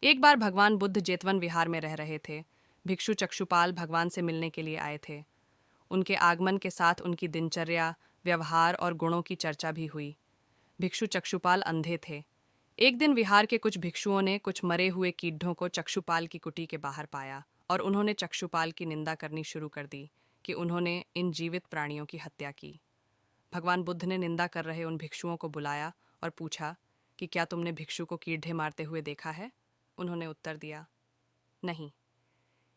एक बार भगवान बुद्ध जेतवन विहार में रह रहे थे। भिक्षु चक्षुपाल भगवान से मिलने के लिए आए थे। उनके आगमन के साथ उनकी दिनचर्या, व्यवहार और गुणों की चर्चा भी हुई। भिक्षु चक्षुपाल अंधे थे। एक दिन विहार के कुछ भिक्षुओं ने कुछ मरे हुए कीड़ों को चक्षुपाल की कुटी के बाहर पाया और उन्होंने चक्षुपाल की निंदा करनी शुरू कर दी कि उन्होंने इन जीवित प्राणियों की हत्या की। भगवान बुद्ध ने निंदा कर रहे उन भिक्षुओं को बुलाया और पूछा कि क्या तुमने भिक्षु को कीड़े मारते हुए देखा है? उन्होंने उत्तर दिया, नहीं।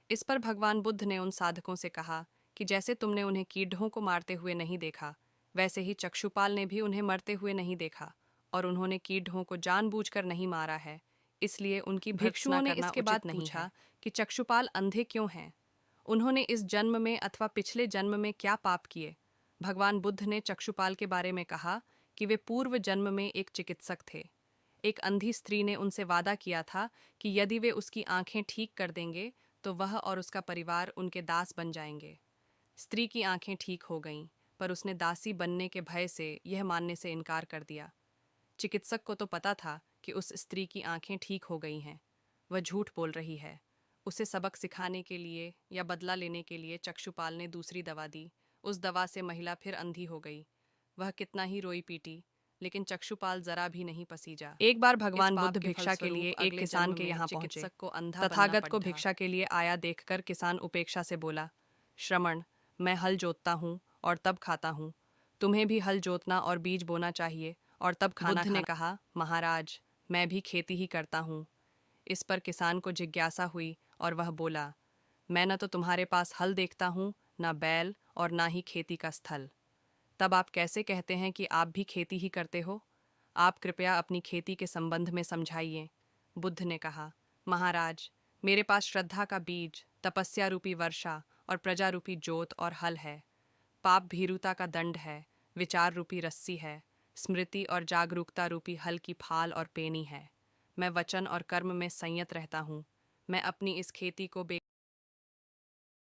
इस पर भगवान बुद्ध ने उन साधकों से कहा कि जैसे तुमने उन्हें कीड़ों को मारते हुए नहीं देखा, वैसे ही चक्षुपाल ने भी उन्हें मरते हुए नहीं देखा और उन्होंने कीड़ों को जानबूझकर नहीं मारा है, इसलिए उनकी भिक्षुओं ने इसके बाद पूछा कि चक्षुपाल अंधे क्यों हैं? उन्होंने इस जन्म में अथवा पिछले जन्म में क्या पाप किए? भगवान बुद्ध ने चक्षुपाल के बारे में कहा कि वे पूर्व जन्म में एक चिकित्सक थे। एक अंधी स्त्री ने उनसे वादा किया था कि यदि वे उसकी आंखें ठीक कर देंगे तो वह और उसका परिवार उनके दास बन जाएंगे। स्त्री की आंखें ठीक हो गईं, पर उसने दासी बनने के भय से यह मानने से इनकार कर दिया। चिकित्सक को तो पता था कि उस स्त्री की आंखें ठीक हो गई हैं। वह झूठ बोल रही है। उसे सबक सिखाने के लिए या बदला लेने के लिए चक्षुपाल ने दूसरी दवा दी। उस दवा से महिला फिर अंधी हो गई। वह कितना ही रोई पीटी, लेकिन चक्षुपाल जरा भी नहीं पसीजा। एक बार भगवान बुद्ध भिक्षा के लिए एक किसान के यहाँ पहुंचे। तथागत को भिक्षा के लिए आया देखकर किसान उपेक्षा से बोला, श्रमण, मैं हल जोतता हूँ और तब खाता हूँ। तुम्हें भी हल जोतना और बीज बोना चाहिए और तब खाना खाना। बुद्ध ने कहा, महाराज, मैं भी खेती ही करता हूँ। इस पर किसान को जिज्ञासा हुई और वह बोला, मैं न तो तुम्हारे पास हल देखता हूँ, न बैल और ना ही खेती का स्थल। तब आप कैसे कहते हैं कि आप भी खेती ही करते हो? आप कृपया अपनी खेती के संबंध में समझाइए। बुद्ध ने कहा, महाराज, मेरे पास श्रद्धा का बीज, तपस्या रूपी वर्षा और प्रजा रूपी जोत और हल है। पाप भीरुता का दंड है, विचार रूपी रस्सी है, स्मृति और जागरूकता रूपी हल की फाल और पेनी है। मैं वचन और कर्म में संयत रहता हूँ। मैं अपनी इस खेती को